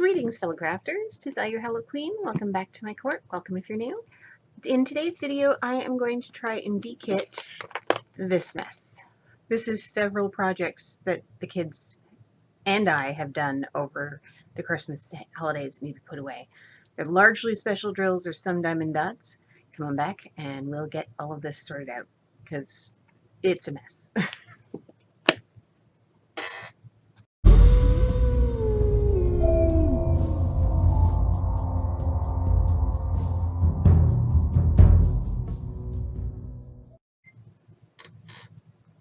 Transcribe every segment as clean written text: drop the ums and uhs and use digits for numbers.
Greetings, fellow crafters. 'Tis I, your Hello Queen. Welcome back to my court. Welcome if you're new. In today's video, I am going to try and dekit this mess. This is several projects that the kids and I have done over the Christmas holidays that need to be put away. They're largely special drills or some diamond dots. Come on back and we'll get all of this sorted out because it's a mess.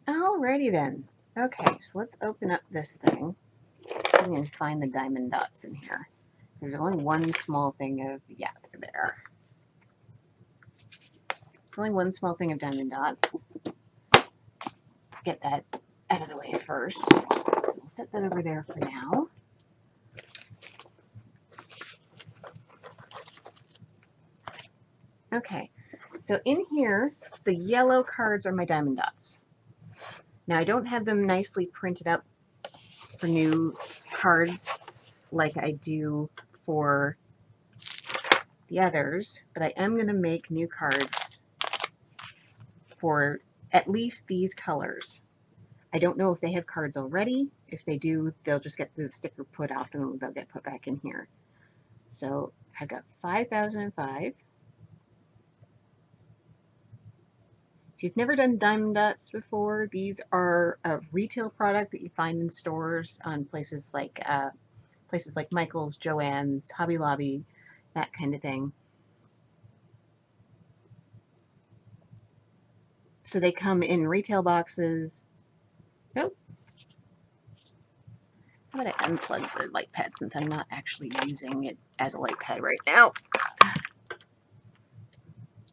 Alrighty then. Okay, so let's open up this thing and find the diamond dots in here. There's only one small thing of, yeah, they're there. Only one small thing of diamond dots. Get that out of the way first. So we'll set that over there for now. Okay, so in here, the yellow cards are my diamond dots. Now I don't have them nicely printed up for new cards like I do for the others, but I am going to make new cards for at least these colors. I don't know if they have cards already. If they do, they'll just get the sticker put off and they'll get put back in here. So I've got 5005. If you've never done diamond dots before, these are a retail product that you find in stores on places like Michael's, Joann's, Hobby Lobby, that kind of thing. So they come in retail boxes. Nope. How about I unplug the light pad since I'm not actually using it as a light pad right now.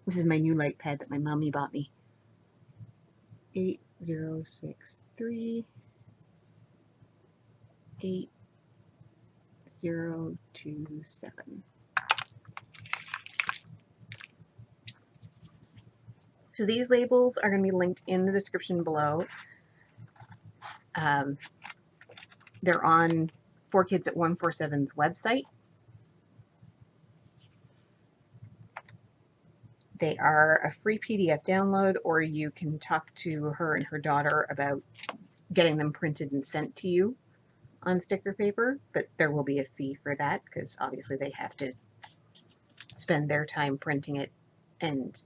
This is my new light pad that my mommy bought me. 8063 8027. So these labels are going to be linked in the description below. They're on 4Kids at 147's website. They are a free PDF download, or you can talk to her and her daughter about getting them printed and sent to you on sticker paper, but there will be a fee for that because obviously they have to spend their time printing it and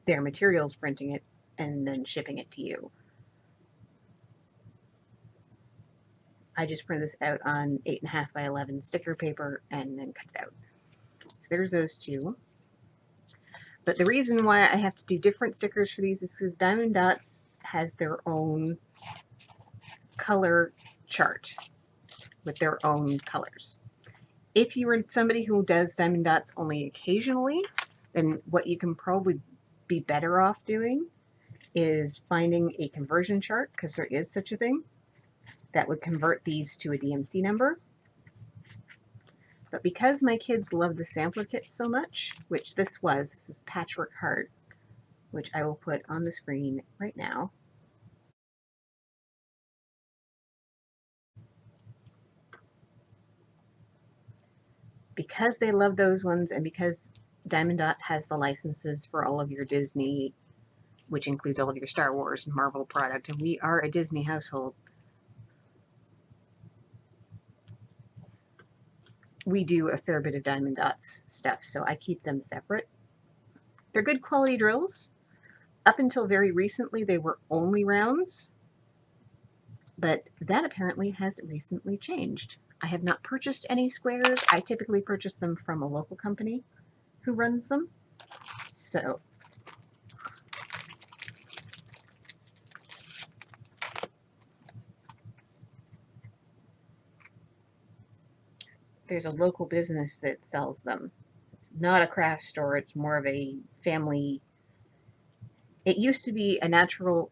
their materials printing it and then shipping it to you. I just print this out on 8.5 by 11 sticker paper and then cut it out. So there's those two. But the reason why I have to do different stickers for these is because Diamond Dots has their own color chart with their own colors. If you are somebody who does Diamond Dots only occasionally, then what you can probably be better off doing is finding a conversion chart, because there is such a thing, that would convert these to a DMC number. But because my kids love the sampler kit so much, which this is Patchwork Heart, which I will put on the screen right now. Because they love those ones, and because Diamond Dots has the licenses for all of your Disney, which includes all of your Star Wars and Marvel product, and we are a Disney household, we do a fair bit of Diamond Dots stuff, so I keep them separate. They're good quality drills. Up until very recently, they were only rounds, but that apparently has recently changed. I have not purchased any squares. I typically purchase them from a local company who runs them. So there's a local business that sells them. It's not a craft store, it's more of a family. It used to be a natural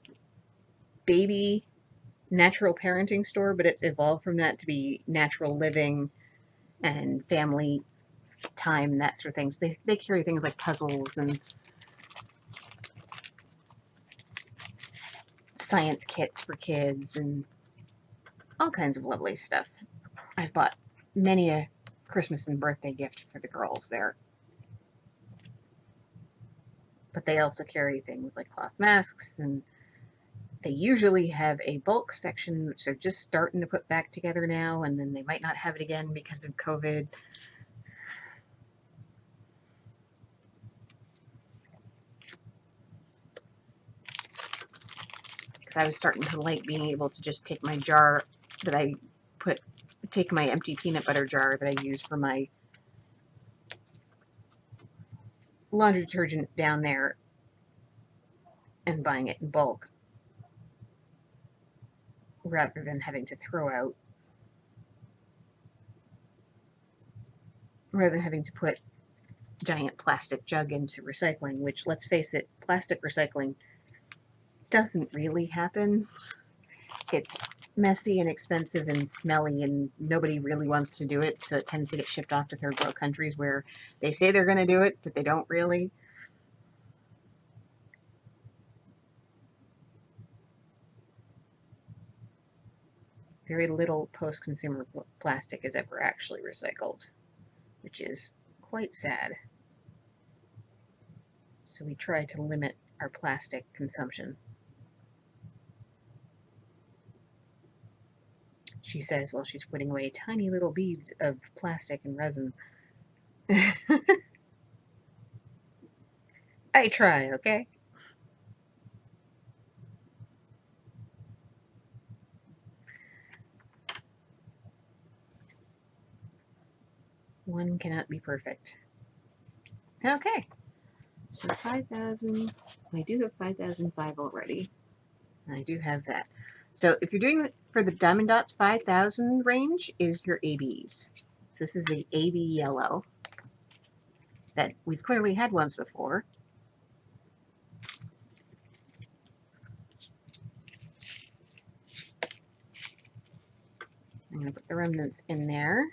parenting store, but it's evolved from that to be natural living and family time, that sort of things. They carry things like puzzles and science kits for kids and all kinds of lovely stuff. I've bought many a Christmas and birthday gift for the girls there. But they also carry things like cloth masks, and they usually have a bulk section, which they're just starting to put back together now, and then they might not have it again because of COVID. Because I was starting to like being able to just take my jar that I take my empty peanut butter jar that I use for my laundry detergent down there and buying it in bulk rather than having to put giant plastic jug into recycling, which, let's face it, plastic recycling doesn't really happen. It's messy and expensive and smelly, and nobody really wants to do it, so it tends to get shipped off to third world countries where they say they're going to do it, but they don't really. Very little post-consumer plastic is ever actually recycled, which is quite sad. So we try to limit our plastic consumption. She says while she's putting away tiny little beads of plastic and resin. I try, okay? One cannot be perfect. Okay. So 5,000, I do have 5,005 already. I do have that. So if you're doing for the Diamond Dots, 5,000 range is your ABs. So this is the AB yellow that we've clearly had once before. I'm going to put the remnants in there.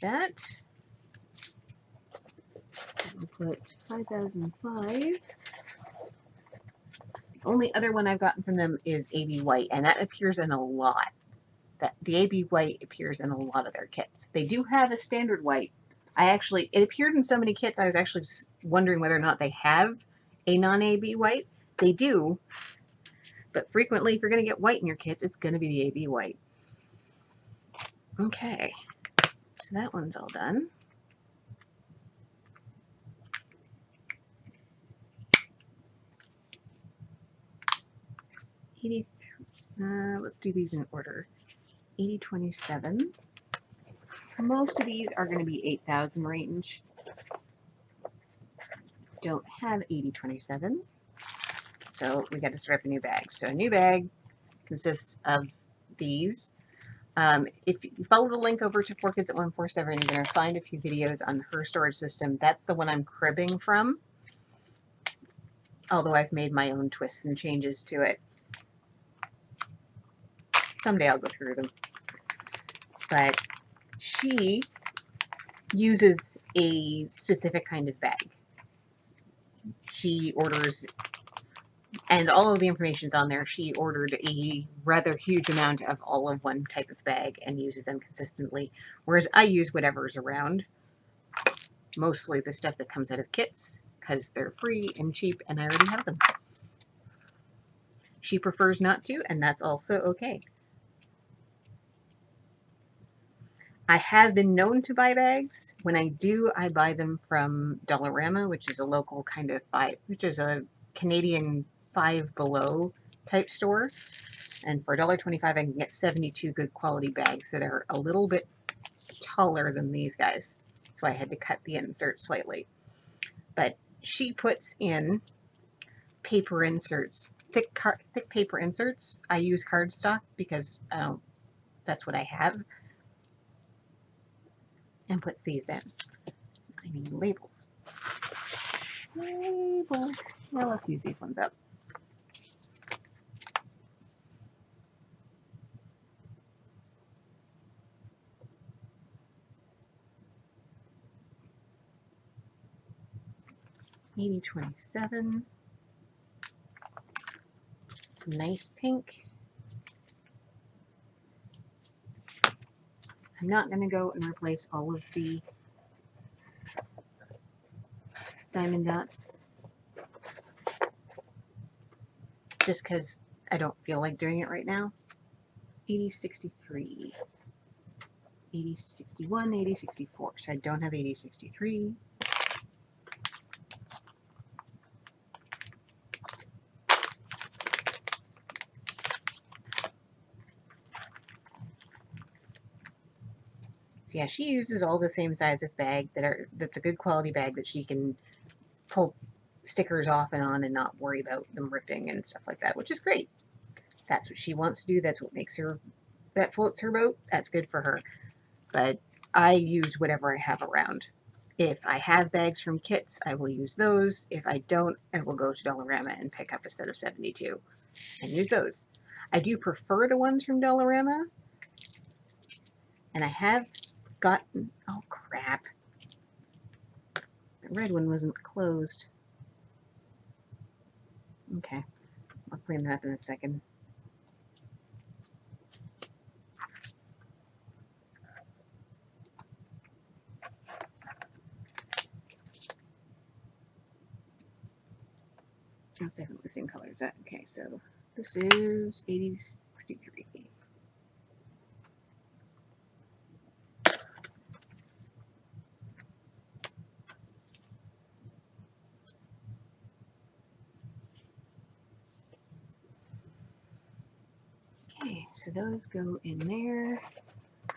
That. I'll put 5,005. The only other one I've gotten from them is AB White, and that appears in a lot. The AB White appears in a lot of their kits. They do have a standard white. It appeared in so many kits, I was actually wondering whether or not they have a non-AB white. They do, but frequently if you're going to get white in your kits, it's going to be the AB White. Okay, so that one's all done. Let's do these in order. 8027. Most of these are going to be 8,000 range. Don't have 8027, so we got to start up a new bag. So a new bag consists of these. If you follow the link over to 4Kids at 147, you're going to find a few videos on her storage system. That's the one I'm cribbing from, although I've made my own twists and changes to it. Someday I'll go through them. But she uses a specific kind of bag. She orders, and all of the information's on there, she ordered a rather huge amount of all of one type of bag and uses them consistently, whereas I use whatever's around. Mostly the stuff that comes out of kits, because they're free and cheap and I already have them. She prefers not to, and that's also okay. I have been known to buy bags. When I do, I buy them from Dollarama, which is a local kind of which is a Canadian Five Below type store. And for $1.25, I can get 72 good quality bags that are a little bit taller than these guys. So I had to cut the insert slightly. But she puts in paper inserts, thick paper inserts. I use cardstock because that's what I have. And puts these in. I need labels. Labels. Well, let's use these ones up. $80.27. It's a nice pink. I'm not going to go and replace all of the diamond dots just because I don't feel like doing it right now. 8063, 8061, 8064. So I don't have 8063. So yeah, she uses all the same size of bag that's a good quality bag that she can pull stickers off and on and not worry about them ripping and stuff like that, which is great. That's what she wants to do. That's what makes her, that floats her boat. That's good for her. But I use whatever I have around. If I have bags from kits, I will use those. If I don't, I will go to Dollarama and pick up a set of 72 and use those. I do prefer the ones from Dollarama. And I have gotten, oh crap, the red one wasn't closed. Okay, I'll clean that up in a second. That's definitely the same color as that. Okay, so this is 8063. Okay, so those go in there.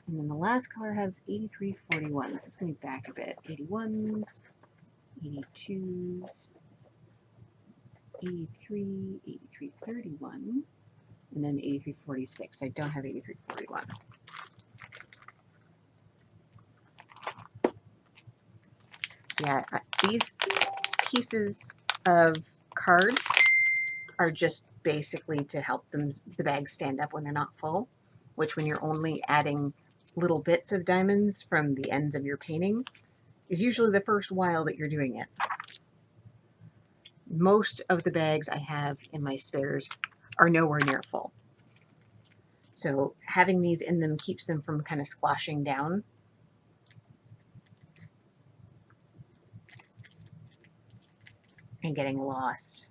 And then the last color has 8341. So it's going to be back a bit. 81s, 82s, 83, 8331, and then 8346. I don't have 8341. So yeah, these pieces of card are just basically to help the bags stand up when they're not full, which when you're only adding little bits of diamonds from the ends of your painting is usually the first while that you're doing it. Most of the bags I have in my spares are nowhere near full. So having these in them keeps them from kind of squashing down. And getting lost.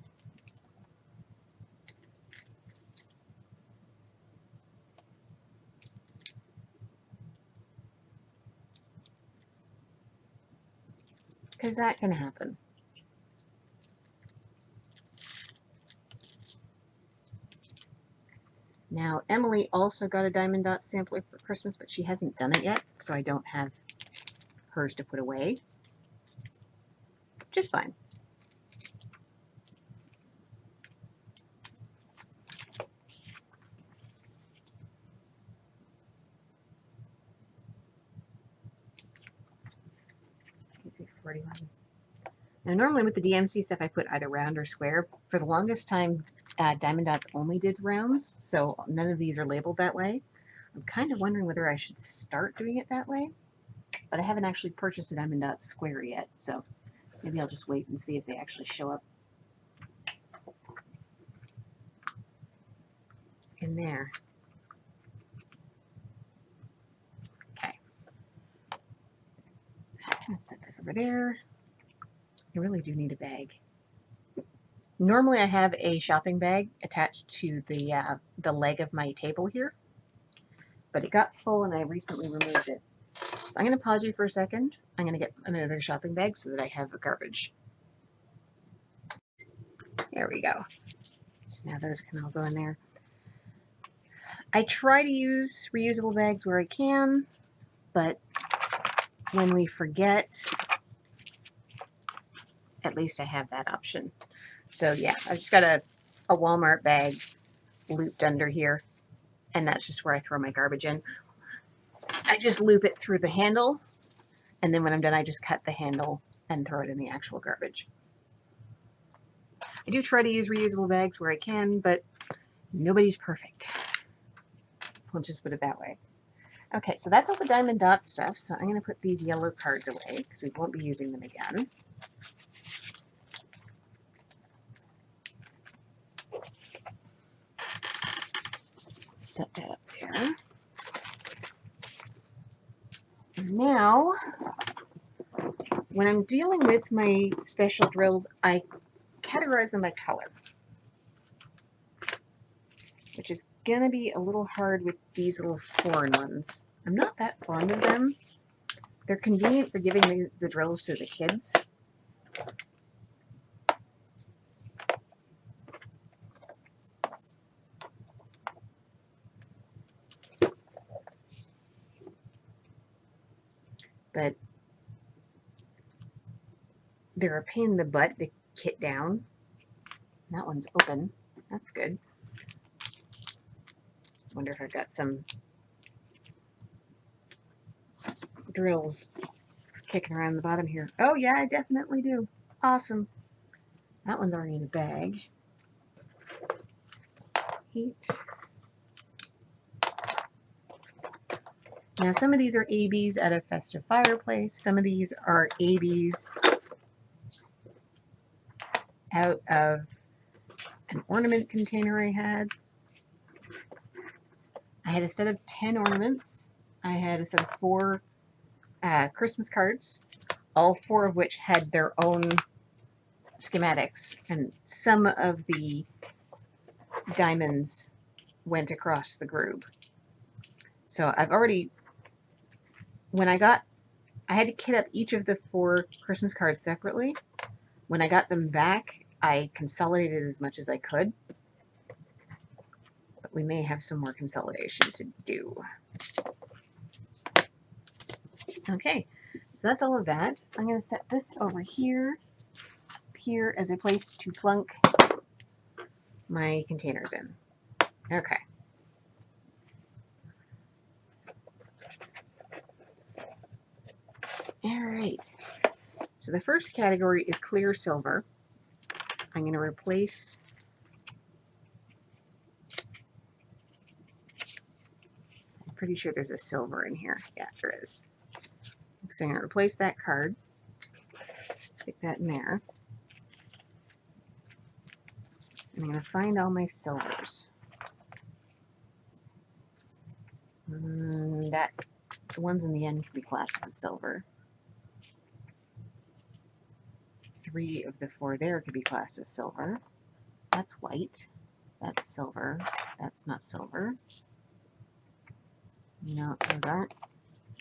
Because that can happen. Now, Emily also got a Diamond Dot sampler for Christmas, but she hasn't done it yet, so I don't have hers to put away. Just fine. Now, normally with the DMC stuff, I put either round or square. For the longest time, Diamond Dots only did rounds, so none of these are labeled that way. I'm kind of wondering whether I should start doing it that way, but I haven't actually purchased a Diamond Dot square yet, so maybe I'll just wait and see if they actually show up in there. Okay. Let's set that over there. I really do need a bag. Normally I have a shopping bag attached to the leg of my table here, but it got full and I recently removed it. So I'm going to pause you for a second. I'm going to get another shopping bag so that I have the garbage. There we go. So now those can all go in there. I try to use reusable bags where I can, but when we forget, at least I have that option. So yeah, I've just got a Walmart bag looped under here, and that's just where I throw my garbage in. I just loop it through the handle, and then when I'm done, I just cut the handle and throw it in the actual garbage. I do try to use reusable bags where I can, but nobody's perfect. We'll just put it that way. Okay, so that's all the Diamond Dot stuff, so I'm going to put these yellow cards away because we won't be using them again. Set that up there. Now, when I'm dealing with my special drills, I categorize them by color, which is going to be a little hard with these little foreign ones. I'm not that fond of them. They're convenient for giving the drills to the kids. But they're a pain in the butt to kit down. That one's open. That's good. Wonder if I've got some drills kicking around the bottom here. Oh yeah, I definitely do. Awesome. That one's already in a bag. Heat. Now some of these are ABs at a festive fireplace. Some of these are ABs out of an ornament container I had. I had a set of 10 ornaments. I had a set of 4 Christmas cards, all 4 of which had their own schematics, and some of the diamonds went across the groove. So I've already, when I had to kit up each of the 4 Christmas cards separately. When I got them back, I consolidated as much as I could. But we may have some more consolidation to do. Okay, so that's all of that. I'm going to set this over here as a place to plunk my containers in. Okay. All right. So the first category is clear silver. I'm going to replace I'm pretty sure there's a silver in here. Yeah, there is. So I'm going to replace that card. Stick that in there. I'm going to find all my silvers. The ones in the end can be classed as silver. 3 of the 4 there could be classed as silver. That's white. That's silver. That's not silver. No, those aren't.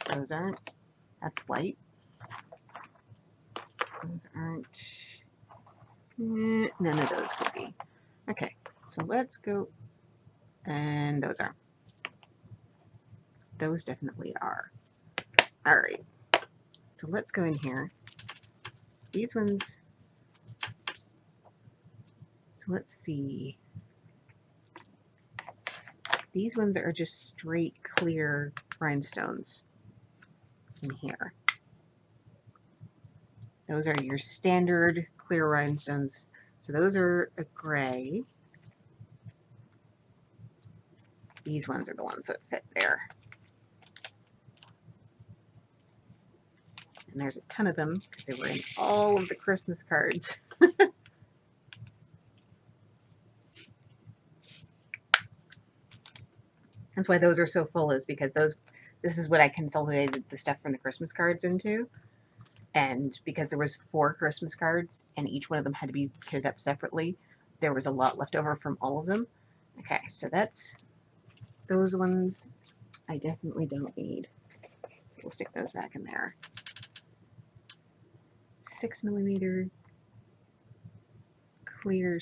Those aren't. That's white. Those aren't. None of those could be. Okay, so let's go. And those are. Those definitely are. All right. So let's go in here. These ones. So let's see. These ones are just straight clear rhinestones in here. Those are your standard clear rhinestones. So those are a gray. These ones are the ones that fit there. And there's a ton of them because they were in all of the Christmas cards. That's why those are so full, is because this is what I consolidated the stuff from the Christmas cards into. And because there was 4 Christmas cards and each one of them had to be kitted up separately, there was a lot left over from all of them. Okay, so that's those ones I definitely don't need. So we'll stick those back in there. 6mm clear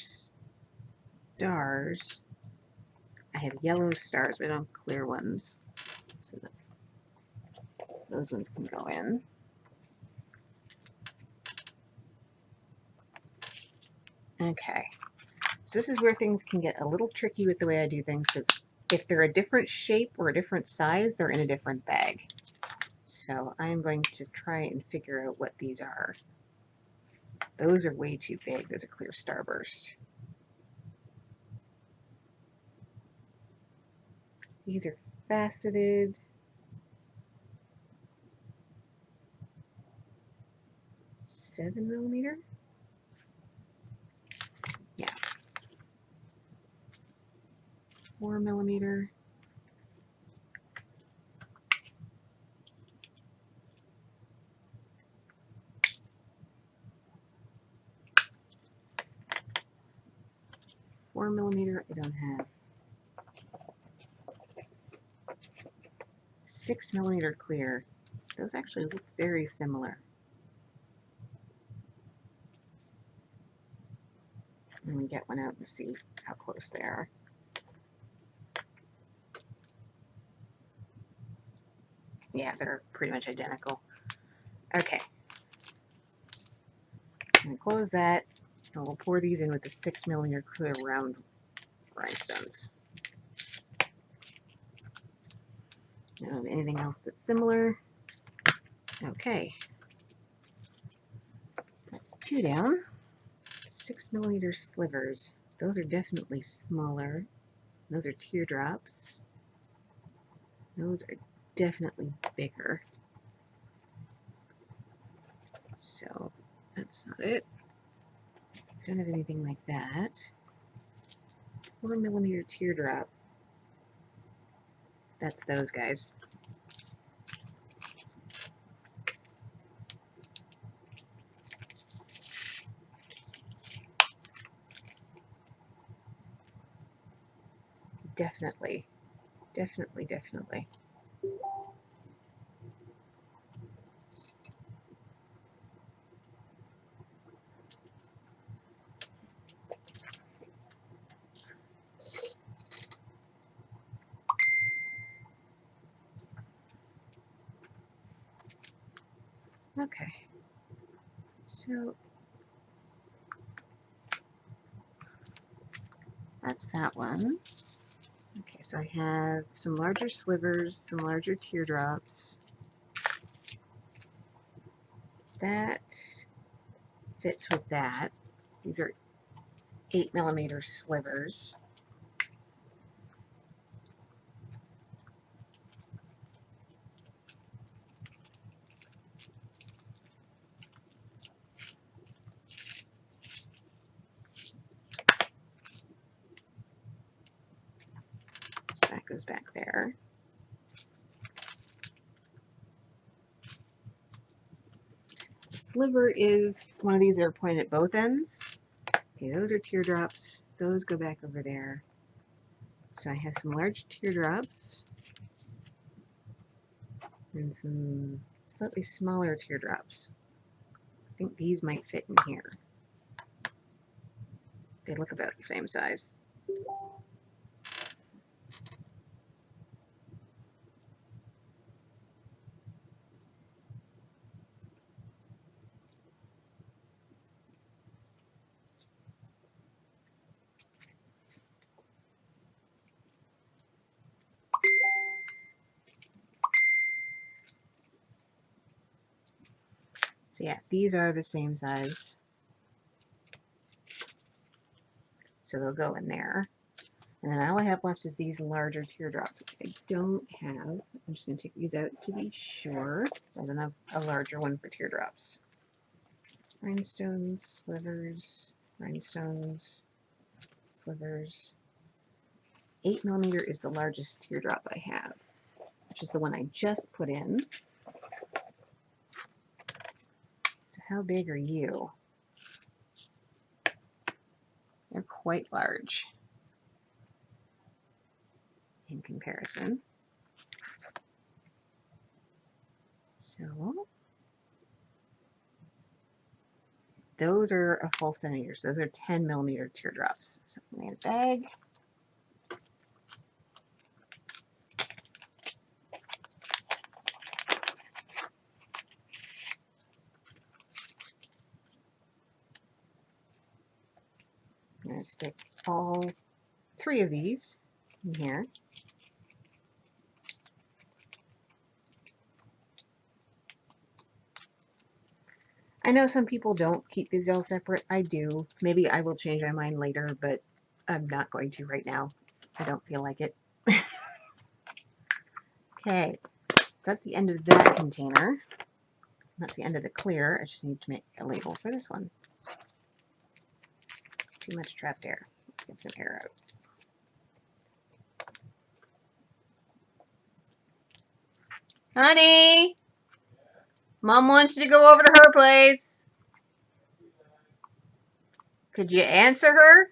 stars. I have yellow stars, but I don't have clear ones. So those ones can go in. Okay. So this is where things can get a little tricky with the way I do things, because if they're a different shape or a different size, they're in a different bag. So I'm going to try and figure out what these are. Those are way too big. There's a clear starburst. These are faceted. Seven millimeter? Yeah. 4mm. 4mm I don't have. 6mm clear. Those actually look very similar. Let me get one out and see how close they are. Yeah, they're pretty much identical. Okay. I'm going to close that, and we'll pour these in with the 6mm clear round rhinestones. Anything else that's similar? Okay. That's 2 down. 6mm slivers. Those are definitely smaller. Those are teardrops. Those are definitely bigger. So that's not it. Don't have anything like that. 4mm teardrop. That's those guys. Definitely. Definitely, definitely. Okay. So that's that one. Okay, so I have some larger slivers, some larger teardrops. That fits with that. These are 8mm slivers. So that goes back there. Sliver is one of these that are pointed at both ends. Okay, those are teardrops. Those go back over there. So I have some large teardrops and some slightly smaller teardrops. I think these might fit in here. They look about the same size. So yeah, these are the same size. So they'll go in there. And then all I have left is these larger teardrops, which I don't have. I'm just going to take these out to be sure. I don't have a larger one for teardrops. Rhinestones, slivers, rhinestones, slivers. 8mm is the largest teardrop I have, which is the one I just put in. So how big are you? They're quite large in comparison. So those are a full centimeter. So those are 10mm teardrops. So I'm in a bag. I'm going to stick all 3 of these in here. I know some people don't keep these all separate. I do. Maybe I will change my mind later, but I'm not going to right now. I don't feel like it. Okay, so that's the end of that container. That's the end of the clear. I just need to make a label for this one. Too much trapped air. Let's get some air out. Honey, Mom wants you to go over to her place. Could you answer her?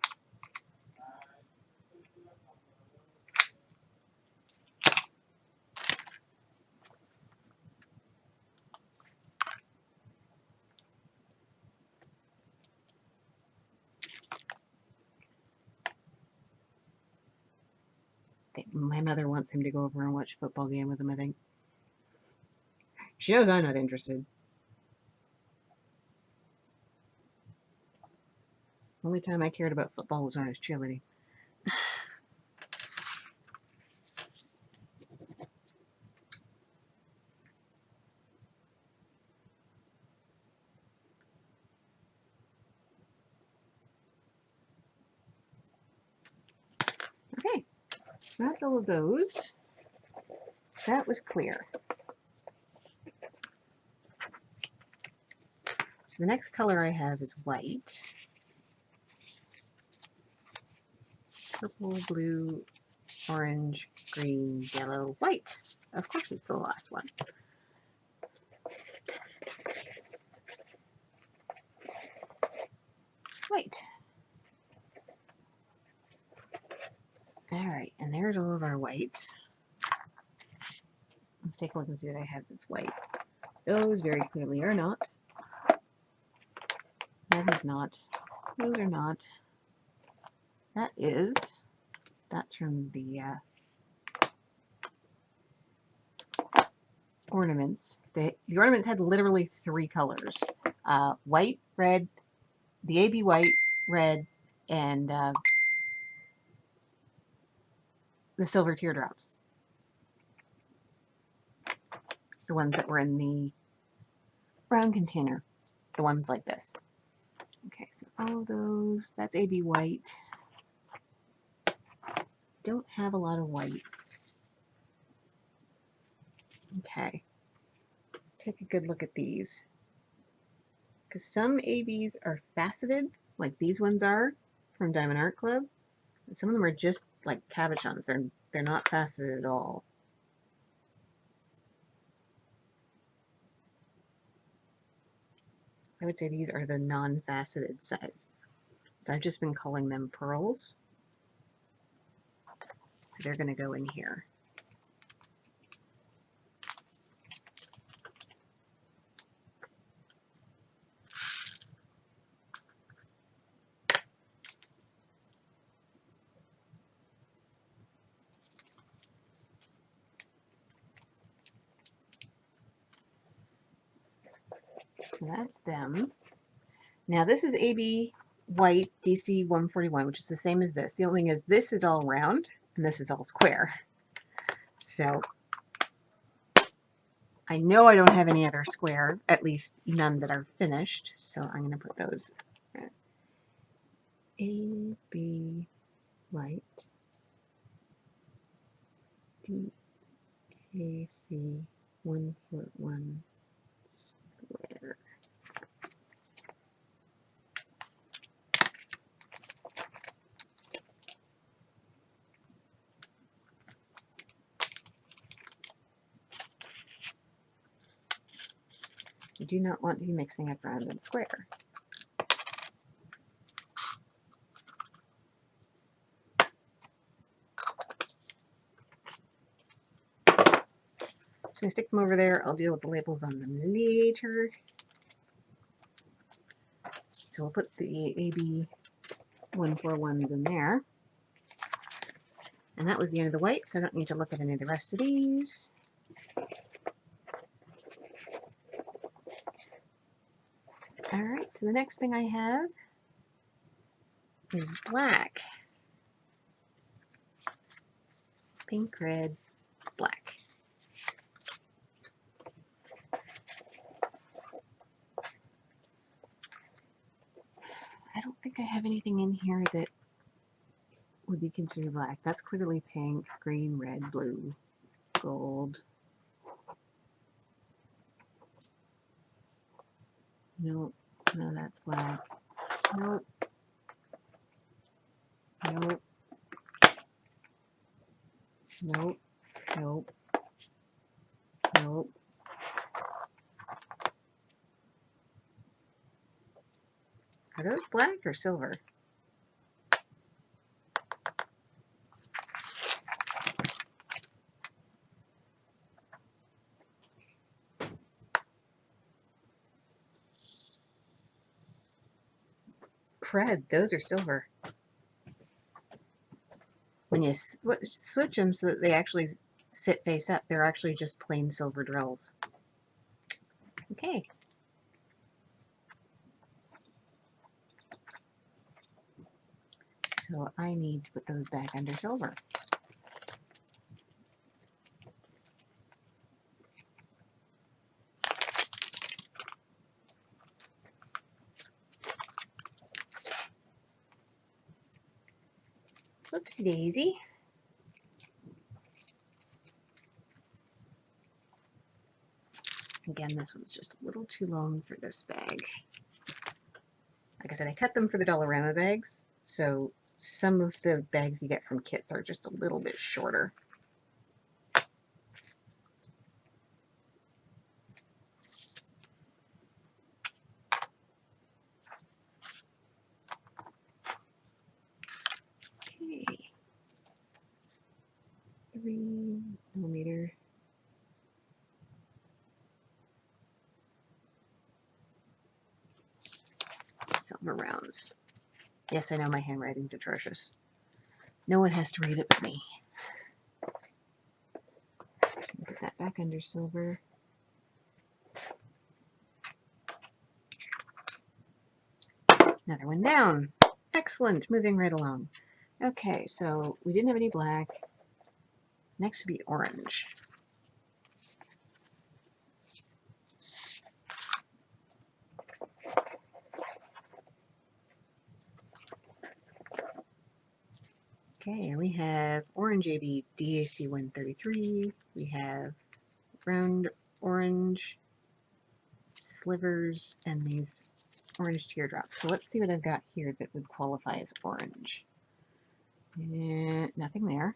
My mother wants him to go over and watch a football game with him, I think. She knows I'm not interested. Only time I cared about football was when I was cheerleading. Okay, so that's all of those. That was clear. So the next color I have is white. Purple, blue, orange, green, yellow, white. Of course it's the last one. White. Alright, and there's all of our whites. Let's take a look and see what I have that's white. Those very clearly are not. That is not. Those are not. That is. That's from the ornaments. The ornaments had literally 3 colors. White, red, the AB white, red, and the silver teardrops. The ones that were in the brown container. The ones like this. Okay, so all those, that's AB white. Don't have a lot of white. Okay, let's take a good look at these. Because some ABs are faceted, like these ones are from Diamond Art Club. And some of them are just like cabochons. They're not faceted at all. I would say these are the non-faceted size. So I've just been calling them pearls. So they're going to go in here. So that's them. Now this is AB white DC 141, which is the same as this. The only thing is this is all round and this is all square. So I know I don't have any other square, at least none that are finished. So I'm going to put those AB white DAC 141 square. You do not want to be mixing up round and square. So I stick them over there. I'll deal with the labels on them later. So we'll put the AB 141s in there. And that was the end of the white, so I don't need to look at any of the rest of these. Alright, so the next thing I have is black. Pink, red, black. I don't think I have anything in here that would be considered black. That's clearly pink, green, red, blue, gold. Nope, no, that's black. Nope. Nope. Nope. Nope. Nope. Are those black or silver? Crud, those are silver. when you switch them so that they actually sit face up, they're actually just plain silver drills. Okay. So I need to put those back under silver. Whoopsie daisy. Again, this one's just a little too long for this bag. Like I said, I cut them for the Dollarama bags, so some of the bags you get from kits are just a little bit shorter. Okay. 3mm. Silver rounds. Yes, I know my handwriting's atrocious. No one has to read it but me. Put that back under silver. Another one down. Excellent. Moving right along. Okay, so we didn't have any black. Next would be orange. Okay, and we have orange AB DAC 133. We have round orange slivers and these orange teardrops. So let's see what I've got here that would qualify as orange. Nothing there.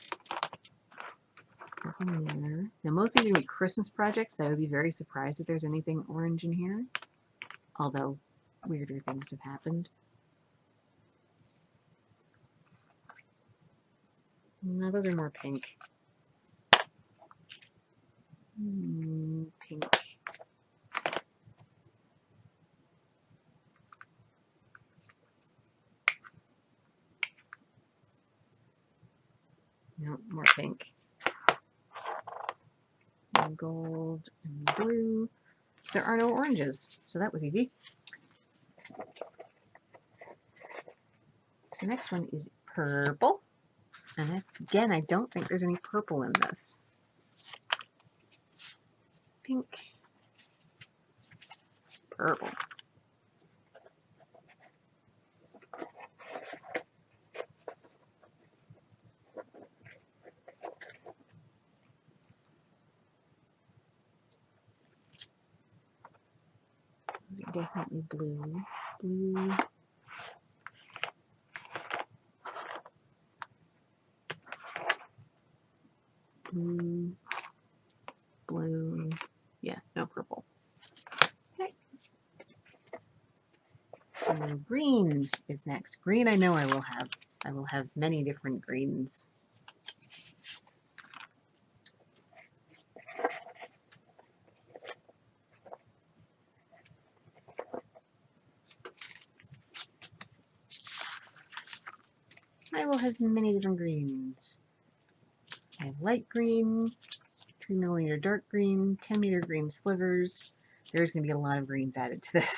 Nothing there. Now most of these are going to be Christmas projects, so I would be very surprised if there's anything orange in here. Although weirder things have happened. No, those are more pink. Pink. No, more pink. And gold and blue. There are no oranges, so that was easy. So next one is purple. And again, I don't think there's any purple in this. Pink. Purple. Definitely blue. Blue. Blue. Blue. Yeah, no purple. Okay. So green is next. Green I know I will have. I will have many different greens. I will have many different greens. I have light green, 3mm dark green, 10m green slivers. There's going to be a lot of greens added to this.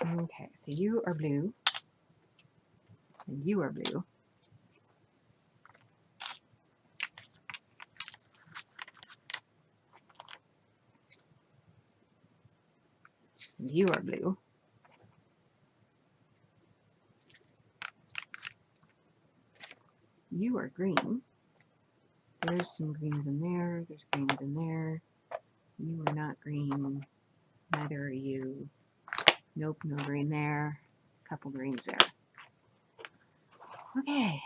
Okay, so you are blue, and you are blue. And you are blue. You are green. There's some greens in there. There's greens in there. You are not green. Neither are you. Nope, no green there. Couple greens there. Okay.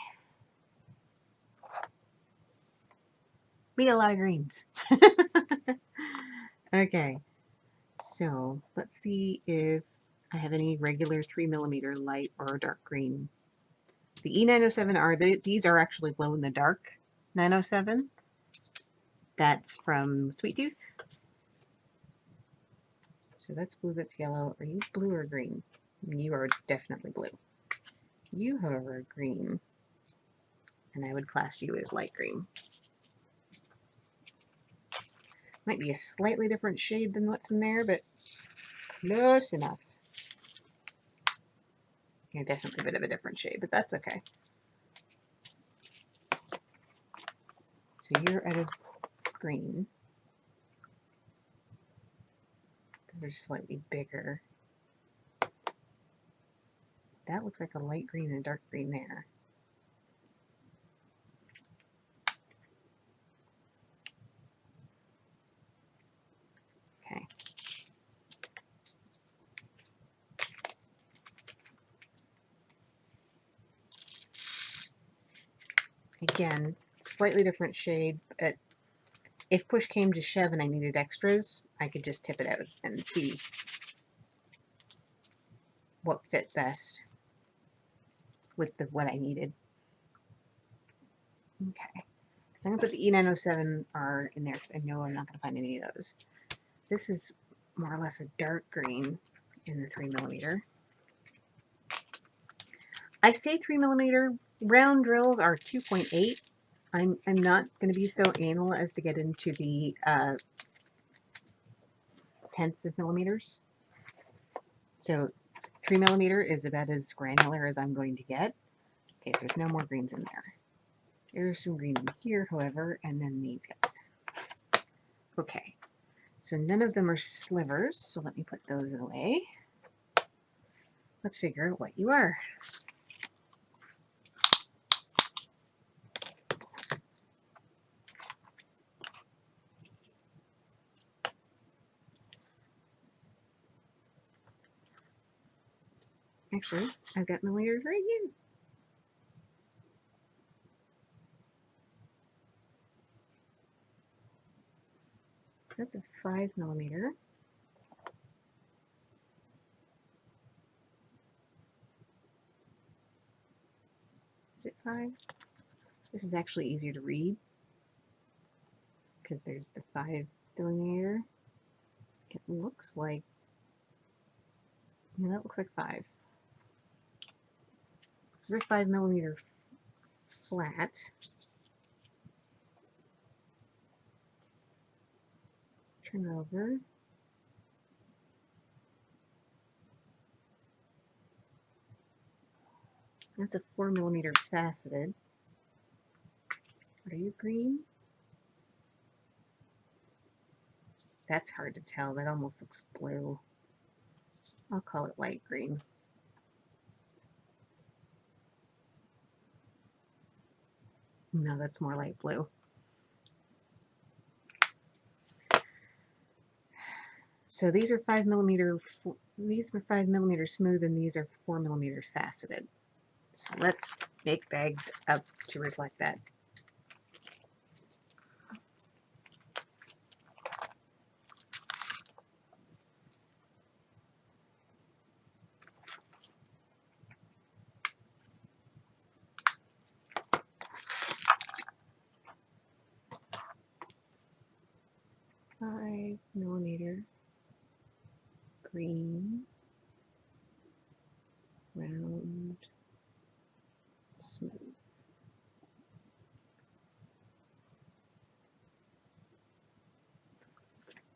We got a lot of greens. Okay. So let's see if I have any regular 3mm light or dark green. The E907 are, these are actually glow in the dark 907. That's from Sweet Tooth. So that's blue, that's yellow. Are you blue or green? You are definitely blue. You, however, are green. and I would class you as light green. Might be a slightly different shade than what's in there, but close enough. Yeah, definitely a bit of a different shade, but that's okay. So you're out of green. They're slightly bigger. That looks like a light green and a dark green there. Okay. Again, slightly different shade, but if push came to shove and I needed extras, I could just tip it out and see what fit best with what I needed. Okay. So I'm going to put the E907R in there because I know I'm not going to find any of those. This is more or less a dark green in the 3mm. I say 3mm. Round drills are 2.8. I'm not going to be so anal as to get into the tenths of millimeters. So 3mm is about as granular as I'm going to get. Okay, so there's no more greens in there. There's some green in here, however, and then these guys. Okay, so none of them are slivers, so let me put those away. Let's figure out what you are. Actually, I've got millimeters right here. That's a 5mm. Is it 5? This is actually easier to read because there's the 5mm. It looks like, yeah, that looks like 5. This is a 5mm flat. Turn over. That's a 4mm faceted. Are you green? That's hard to tell. That almost looks blue. I'll call it light green. No, that's more light blue. So these are 5mm. These were 5mm smooth, and these are 4mm faceted. So let's make bags up to reflect that. Five millimeter green, round, smooth.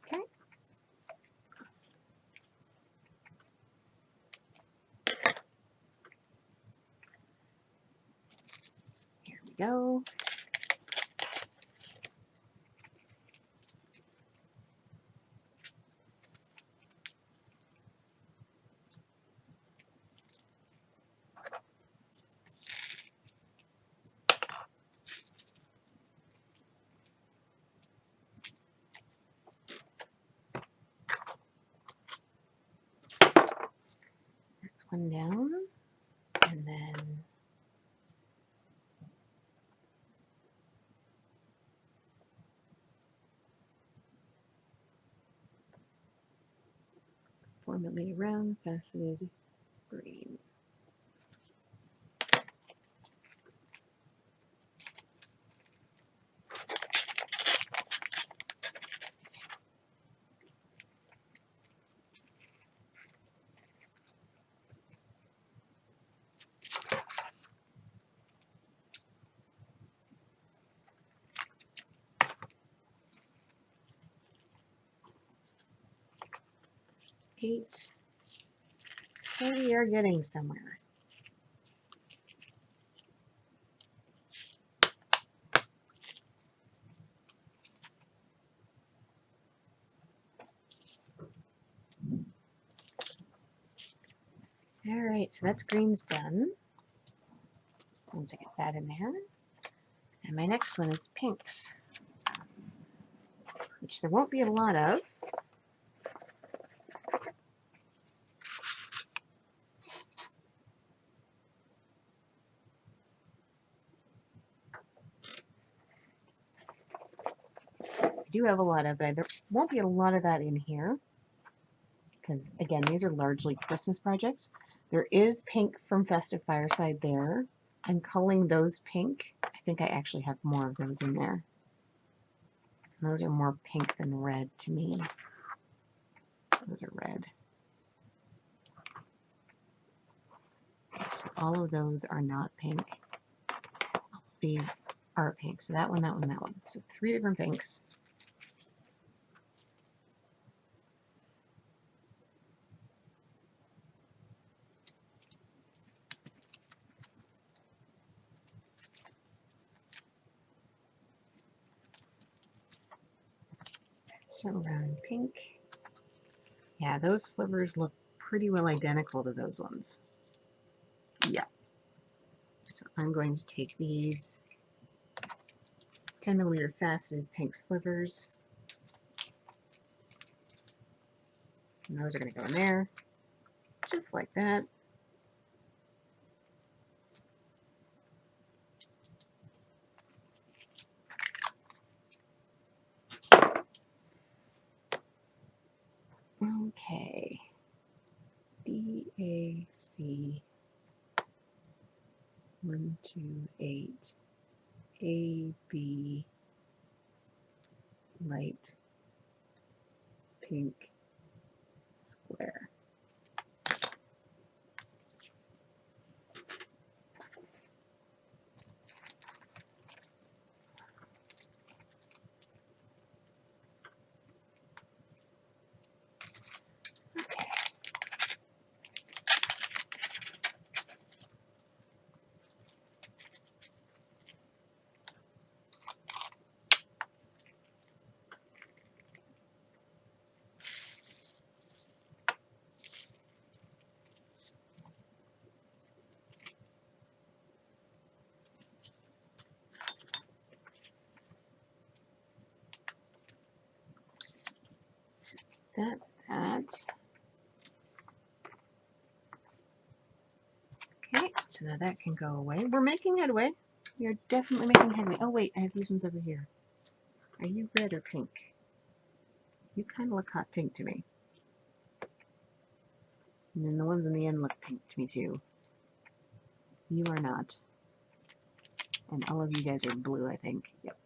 Okay. Here we go. That's one down, and then formulated round, faceted, green. 8. So we are getting somewhere. All right, so that's green's done. Once I get that in there. And my next one is pinks, which there won't be a lot of. I do have a lot of, but there won't be a lot of that in here. Because, again, these are largely Christmas projects. There is pink from Festive Fireside there. I'm culling those pink. I think I actually have more of those in there. And those are more pink than red to me. Those are red. So all of those are not pink. These are pink. So that one, that one, that one. So 3 different pinks. So around pink. Yeah, those slivers look pretty well identical to those ones. Yeah. So I'm going to take these 10 milliliter faceted pink slivers. And those are going to go in there, just like that. Okay. DAC 128 AB light pink square. Okay. That's that. Okay, so now that can go away. We're making headway. We are definitely making headway. Oh wait, I have these ones over here. Are you red or pink? You kind of look hot pink to me. And then the ones in the end look pink to me too. You are not. And all of you guys are blue, I think. Yep.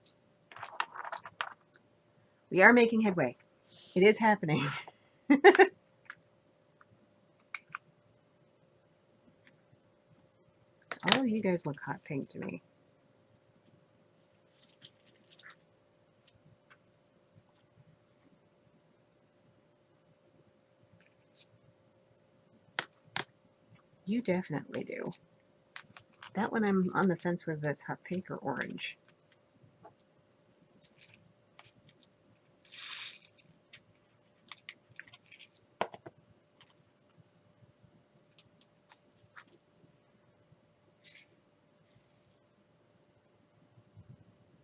We are making headway. It is happening. All of you guys look hot pink to me. You definitely do. That one I'm on the fence whether that's hot pink or orange.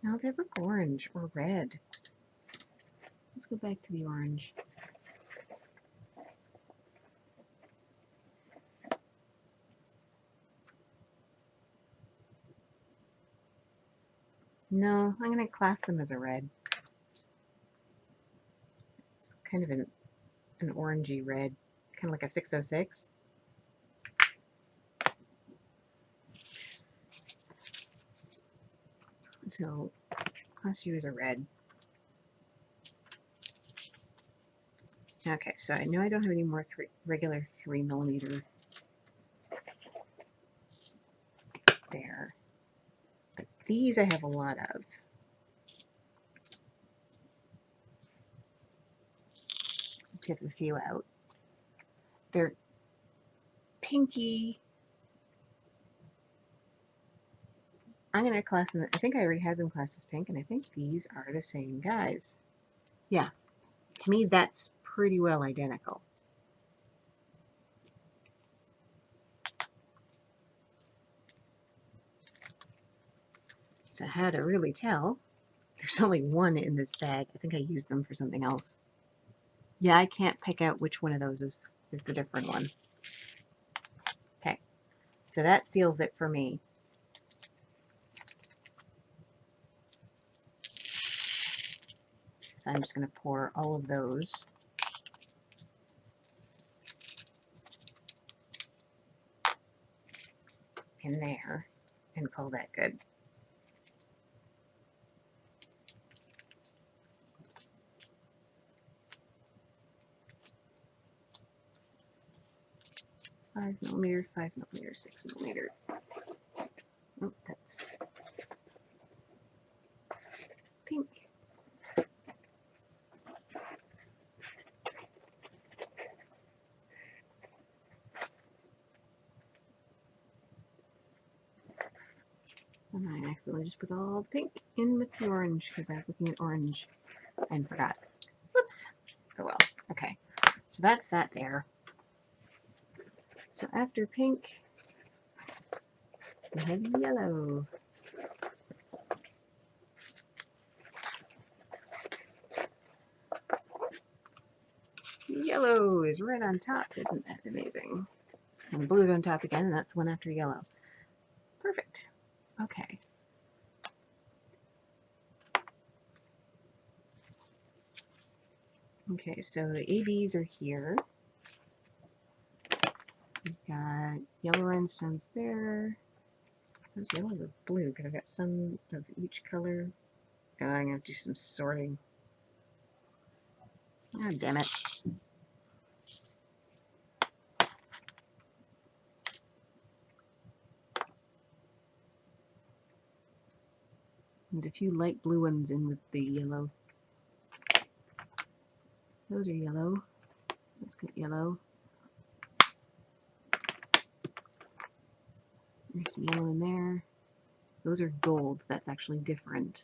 No, they look orange or red. Let's go back to the orange. No, I'm going to class them as a red. It's kind of an orangey red, kind of like a 606. So, class you as a red. Okay, so I know I don't have any more regular 3 millimeter there. But these I have a lot of. Tip a few out. They're pinky. I'm going to class them, I think I already had them classed as pink, and I think these are the same guys. Yeah, to me that's pretty well identical. So how to really tell? There's only one in this bag. I think I used them for something else. Yeah, I can't pick out which one of those is the different one. Okay, so that seals it for me. So I'm just going to pour all of those in there and call that good. Five millimeter, 6 millimeter. Oh, that's pink. And I accidentally just put all the pink in with the orange because I was looking at orange and forgot. Whoops. Oh well. Okay. So that's that there. So after pink, we have yellow. Yellow is right on top. Isn't that amazing? And blue's on top again, and that's one after yellow. Perfect. Okay. Okay, so the ABs are here. We've got yellow rhinestones there. Those yellow or blue? Because I've got some of each color. Oh, I'm going to do some sorting. Ah, damn it. There's a few light blue ones in with the yellow. Those are yellow. Let's get yellow. There's some yellow in there. Those are gold. That's actually different.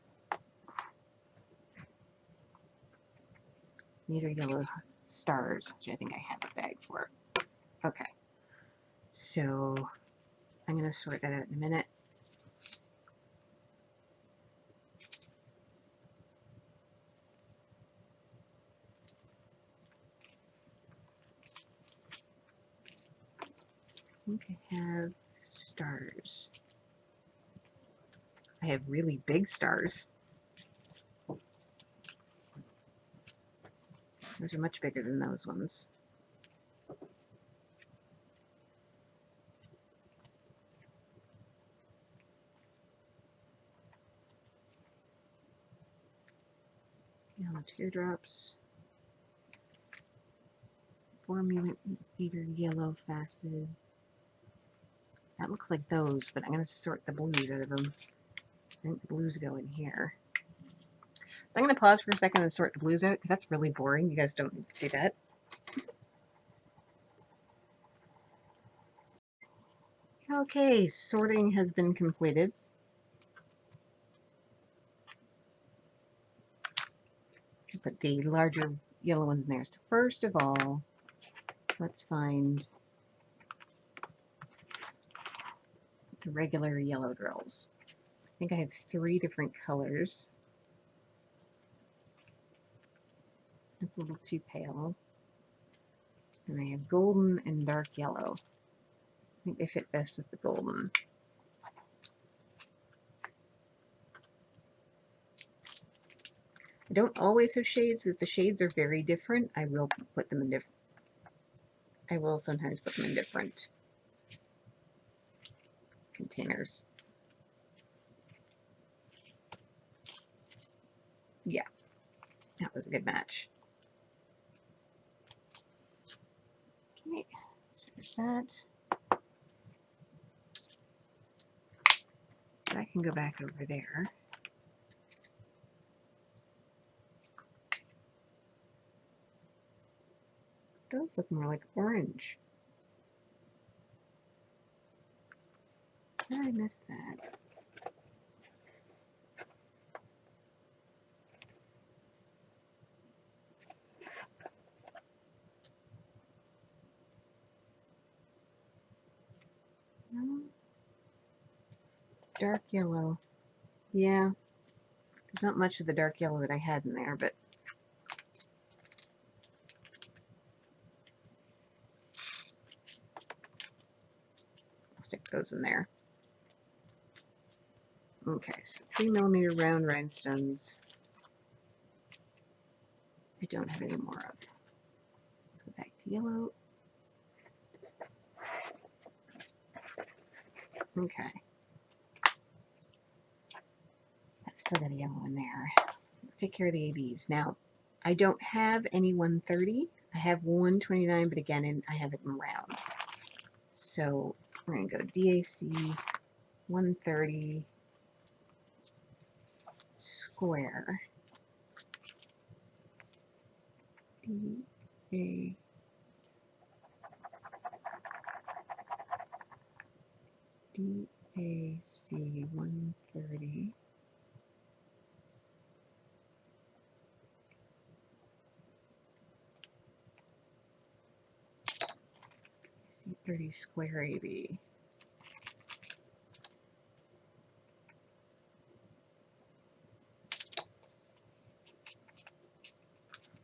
These are yellow stars, which I think I have a bag for. Okay. So I'm going to sort that out in a minute. I think I have stars. I have really big stars. Those are much bigger than those ones. Yellow teardrops. 4 millimeter yellow faceted. That looks like those, but I'm going to sort the blues out of them. I think the blues go in here. So I'm going to pause for a second and sort the blues out because that's really boring. You guys don't need to see that. Okay, sorting has been completed. Put the larger yellow ones in there. So first of all, let's find the regular yellow drills. I think I have 3 different colors. It's a little too pale. And I have golden and dark yellow. I think they fit best with the golden. I don't always have shades, but if the shades are very different, I will put them in different. I will sometimes put them in different containers. Yeah, that was a good match. Okay, so there's that. So I can go back over there. Those look more like orange. How did I miss that? No. Dark yellow. Yeah. There's not much of the dark yellow that I had in there, but I'll stick those in there. Okay, so 3mm round rhinestones. I don't have any more of. Let's go back to yellow. Okay. That's still got a yellow in there. Let's take care of the ABs. Now, I don't have any 130. I have 129, but again, I have it in round. So we're going to go DAC 130 square. DAC 130 C30 square AB.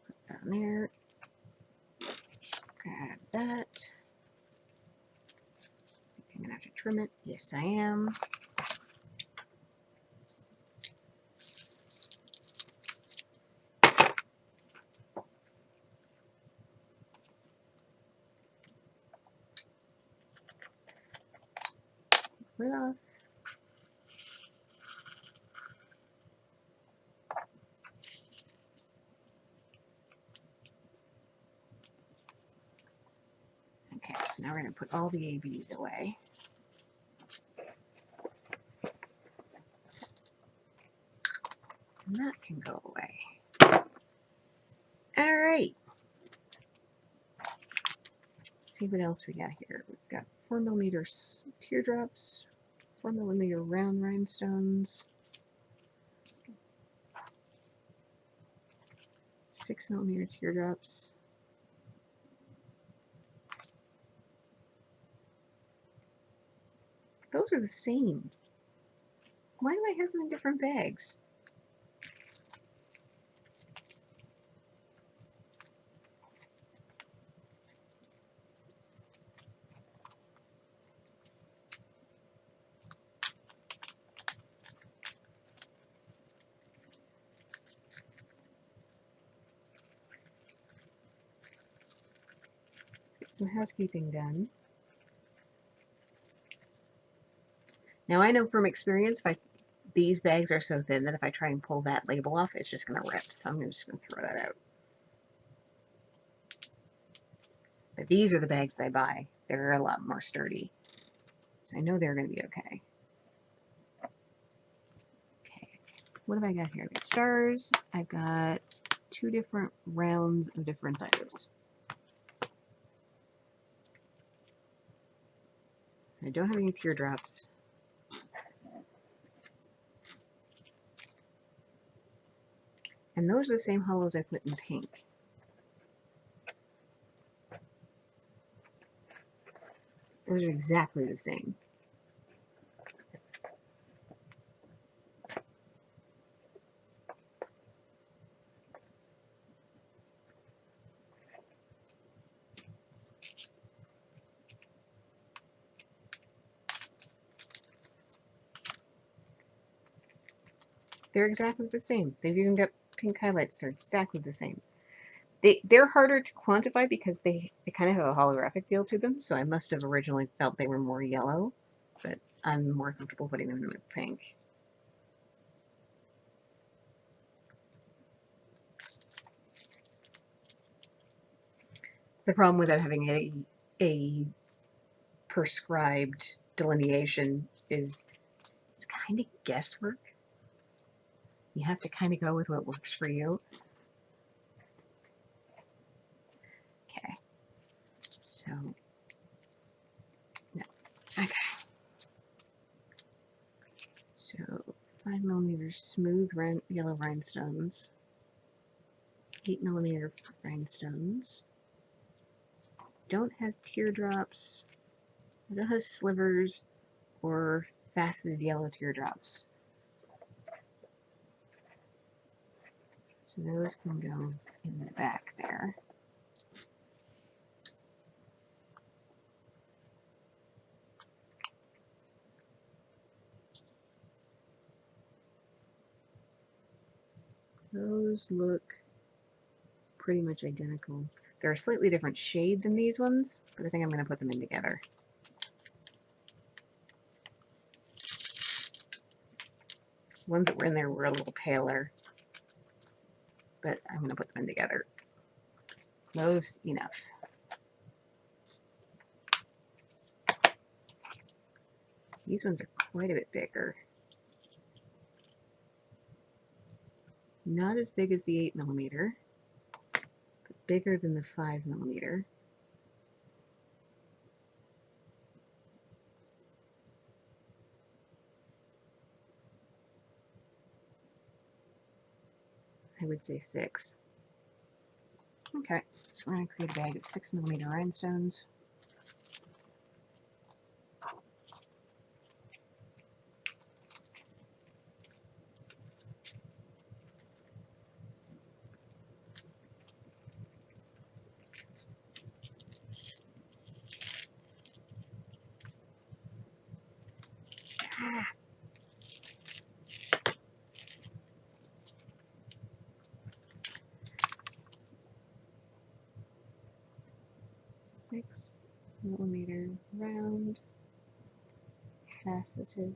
Put that in there. Grab that. I'm gonna have to trim it. Yes, I am. Lid off. Okay, so now we're going to put all the ABs away. And that can go away. All right. Let's see what else we got here. We've got 4mm teardrops, 4mm round rhinestones, 6mm teardrops. Those are the same. Why do I have them in different bags? Get some housekeeping done. Now I know from experience, these bags are so thin that if I try and pull that label off, it's just going to rip. So I'm just going to throw that out. But these are the bags that I buy. They're a lot more sturdy. So I know they're going to be okay. Okay. What have I got here? I've got stars. I've got 2 different rounds of different sizes. I don't have any teardrops. And those are the same hollows I put in pink. Those are exactly the same. They're exactly the same. They've even got pink highlights. They're exactly the same. They're harder to quantify because they kind of have a holographic deal to them, so I must have originally felt they were more yellow, but I'm more comfortable putting them in with pink. The problem without having a prescribed delineation is it's kind of guesswork. You have to kind of go with what works for you. Okay. no. Okay. So 5mm smooth yellow rhinestones, 8mm rhinestones. Don't have teardrops. I don't have slivers or faceted yellow teardrops. So those can go in the back there. Those look pretty much identical. There are slightly different shades in these ones, but I think I'm going to put them in together. Ones that were in there were a little paler, but I'm going to put them in together. Close enough. These ones are quite a bit bigger. Not as big as the 8mm, but bigger than the 5mm. I would say 6. Okay, so we're going to create a bag of 6mm rhinestones. Six millimeter round, faceted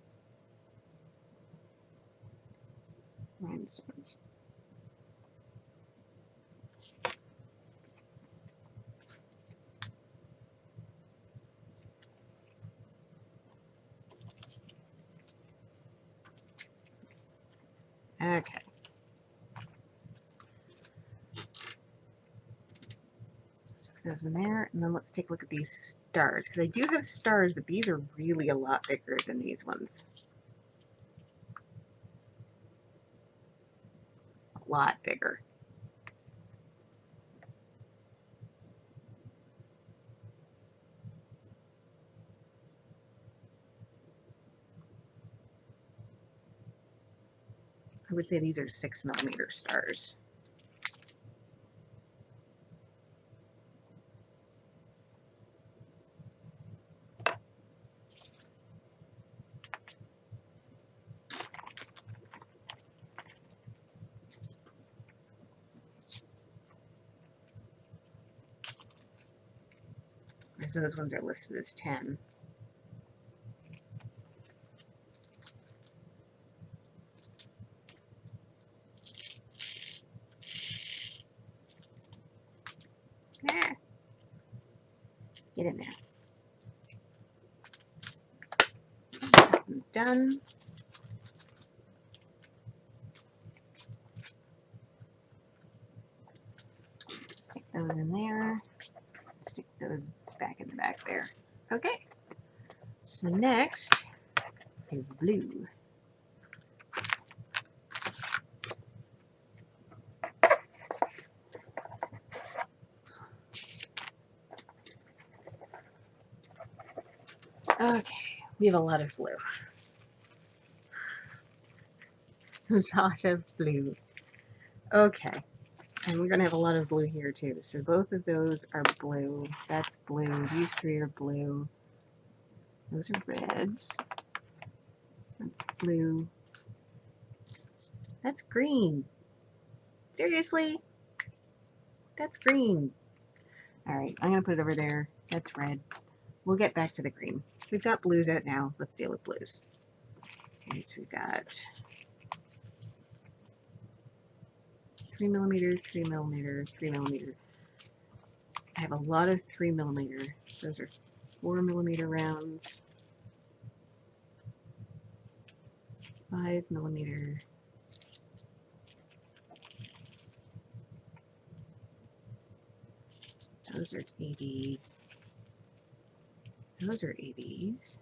rhinestones. Okay. Stick those in there, and then let's take a look at these stars, because I do have stars, but these are really a lot bigger than these ones. A lot bigger. I would say these are 6mm stars. So those ones are listed as 10. Ah, get in there. That one's done. Stick those in there. Stick those back in the back there. Okay. So next is blue. Okay, we have a lot of blue. A lot of blue. Okay, and we're going to have a lot of blue here too. So both of those are blue. That's blue. These three are blue. Those are reds. That's blue. That's green. Seriously? That's green. Alright, I'm going to put it over there. That's red. We'll get back to the green. We've got blues out now. Let's deal with blues. Okay, so we've got 3mm, 3mm, 3mm. I have a lot of 3mm. Those are 4mm rounds. 5mm. Those are 80s. Those are ABs.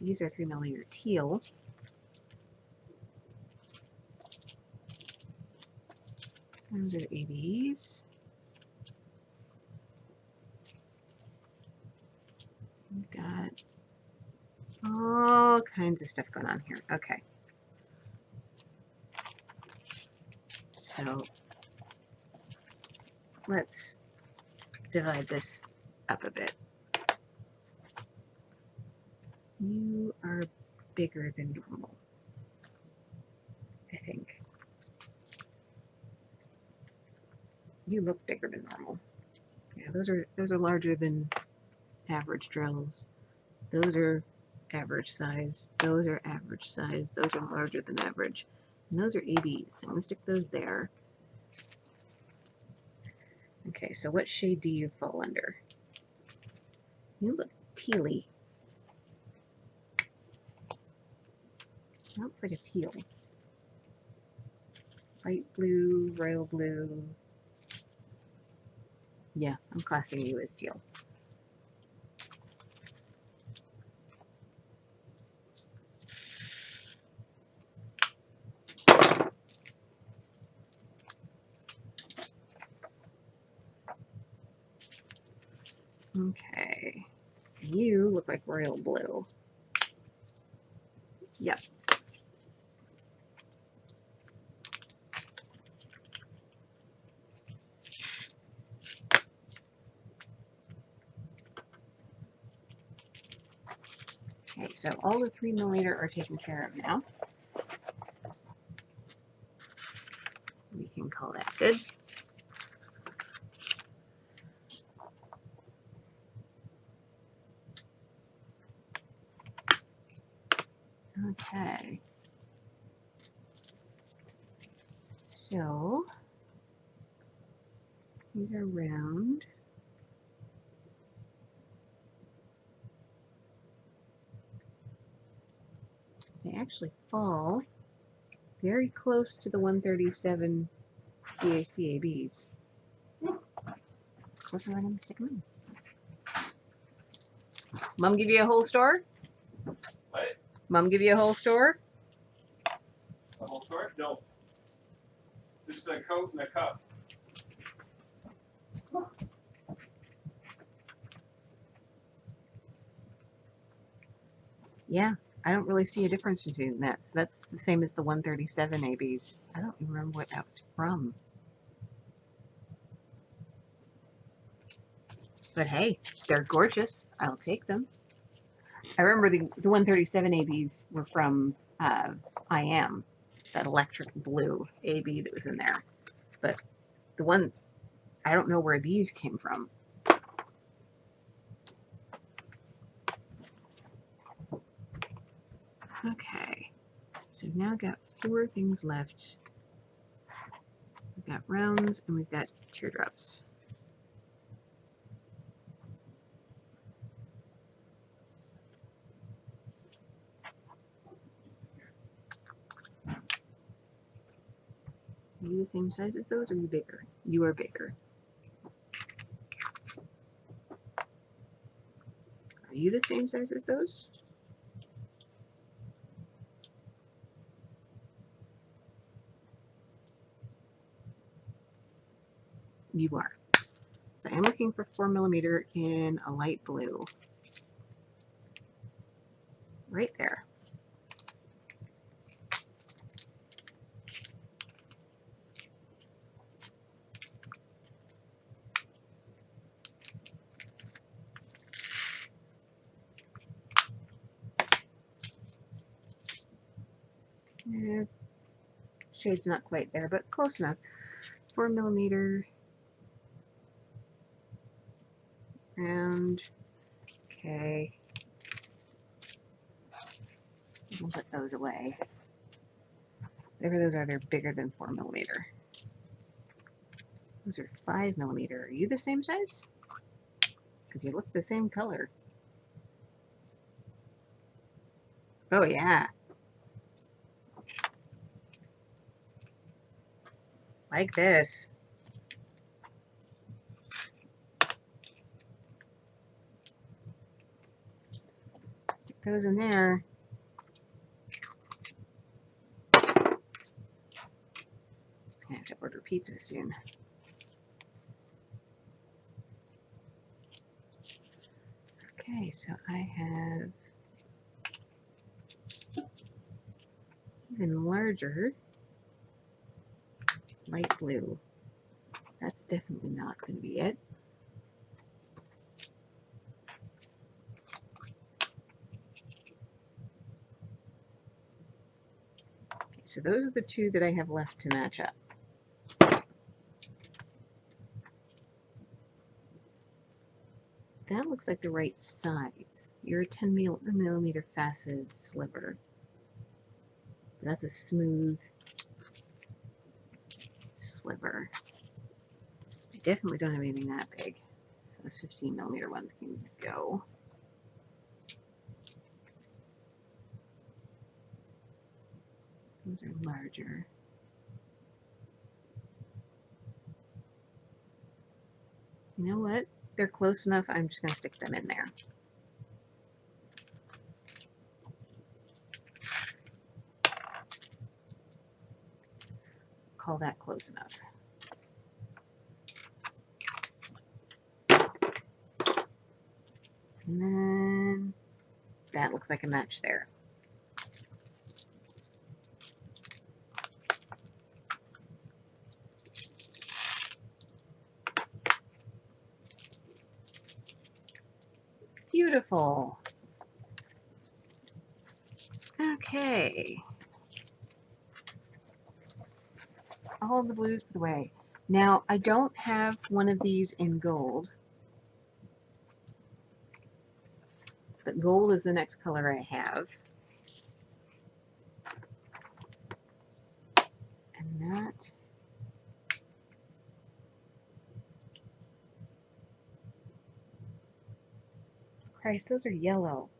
These are 3mm teal. Those are ABs. We've got all kinds of stuff going on here. Okay. So let's divide this up a bit. You are bigger than normal, I think. You look bigger than normal. Yeah, those are larger than average drills. Those are average size. Those are average size. Those are larger than average. And those are ABs. I'm going to stick those there. Okay, so what shade do you fall under? You look tealy. That looks like a teal. Light blue, royal blue. Yeah, I'm classing you as teal. Okay. You look like royal blue. Yep. Okay, so all the 3mm are taken care of now. We can call that good. Okay. So these are round. They actually fall very close to the 137 BACABs. Close enough, I'm going to stick them in. Mom give you a whole store? What? Mom give you a whole store? A whole store? No. Just a coat and a cup. Yeah, I don't really see a difference between that. So that's the same as the 137 ABs. I don't even remember what that was from. But hey, they're gorgeous. I'll take them. I remember the 137 ABs were from I Am, that electric blue AB that was in there. But the one, I don't know where these came from. Okay, so we've now got 4 things left. We've got rounds and we've got teardrops. Are you the same size as those, or are you bigger? You are bigger. Are you the same size as those? You are. So I'm looking for 4mm in a light blue. Right there. Shade's not quite there, but close enough. 4mm. Round. Okay. We'll put those away. Whatever those are, they're bigger than 4mm. Those are 5mm. Are you the same size? Because you look the same color. Oh, yeah. Like this. Goes in there. I have to order pizza soon. Okay, so I have even larger light blue. That's definitely not going to be it. Okay, so those are the two that I have left to match up. That looks like the right size. You're a 10 millimeter faceted sliver. That's a smooth sliver. I definitely don't have anything that big. So those 15 millimeter ones can go. Those are larger. You know what? They're close enough, I'm just going to stick them in there. Call that close enough. And then that looks like a match there. Beautiful. Okay. All the blues put away. Now, I don't have one of these in gold, but gold is the next color I have. And that, Christ, those are yellow.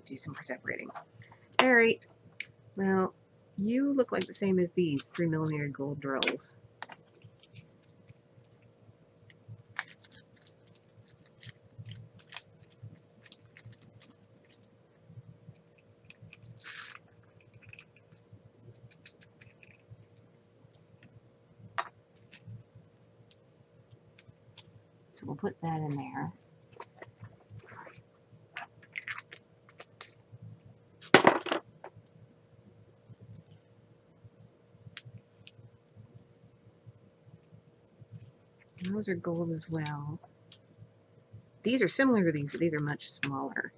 Do some more separating. All right. Well, you look like the same as these 3 millimeter gold drills. So we'll put that in there. And those are gold as well. These are similar to these, but these are much smaller.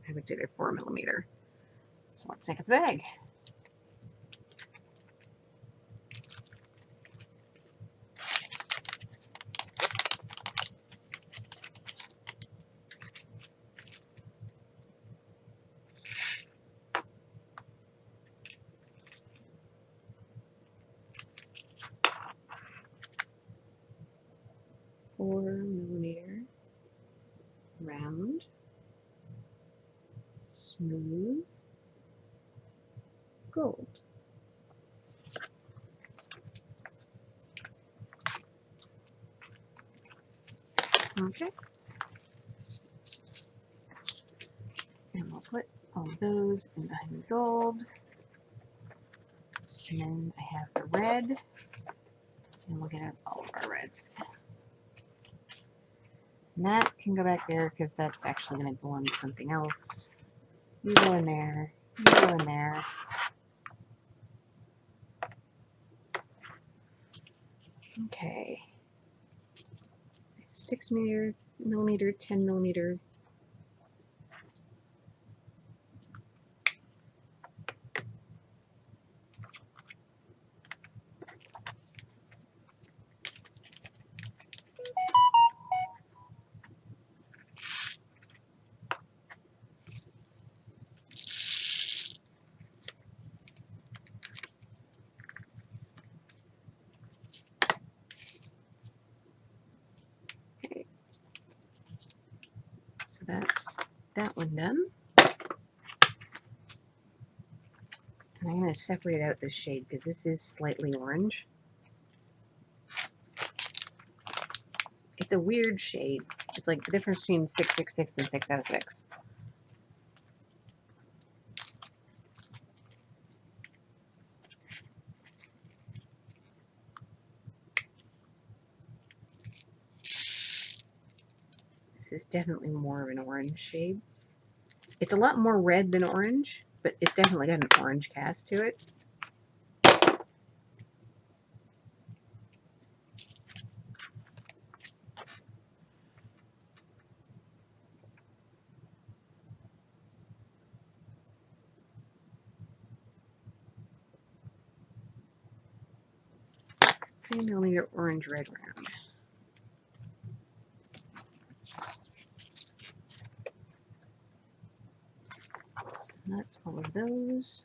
I would say they're 4 millimeter. So let's make up the bag. Four millimeter, round, smooth, gold. Okay. And we'll put all of those in behind the gold. And then I have the red. And we'll get out all of our reds. And that can go back there because that's actually going to go on to something else. You go in there. You go in there. Okay. 6 millimeter, 10 millimeter. Okay. So that's that one done. And I'm going to separate out this shade because this is slightly orange. It's a weird shade. It's like the difference between 666 and 606. This is definitely more of an orange shade. It's a lot more red than orange, but it's definitely got an orange cast to it. And I'll need an orange red round. And that's all of those.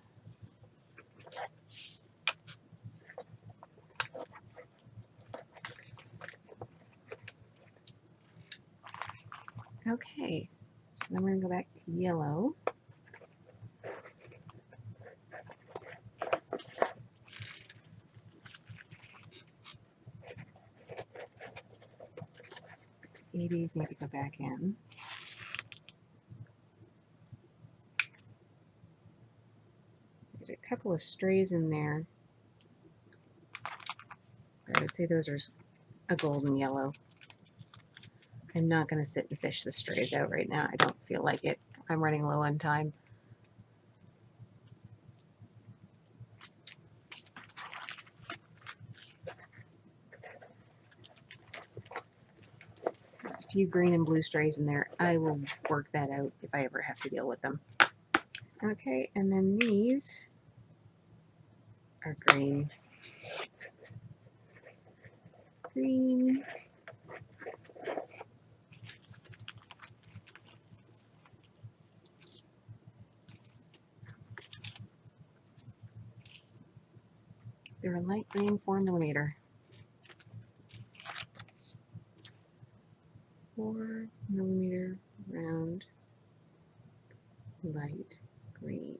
Okay, so then we're going to go back to yellow. These need to go back in. There's a couple of strays in there. I would say those are a golden yellow. I'm not going to sit and fish the strays out right now. I don't feel like it. I'm running low on time. There's a few green and blue strays in there. I will work that out if I ever have to deal with them. Okay, and then these are green. Green. They're a light green 4mm. 4mm round light green.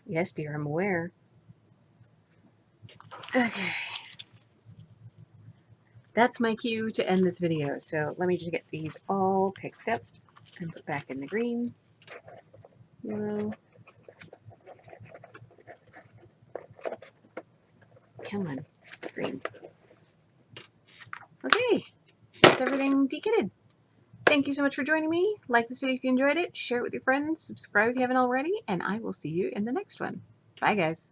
Yes, dear, I'm aware. Okay. That's my cue to end this video. So let me just get these all picked up and put back in the green, yellow. Come on, green. Okay, that's everything dekitted. Thank you so much for joining me. Like this video if you enjoyed it, share it with your friends, subscribe if you haven't already, and I will see you in the next one. Bye, guys.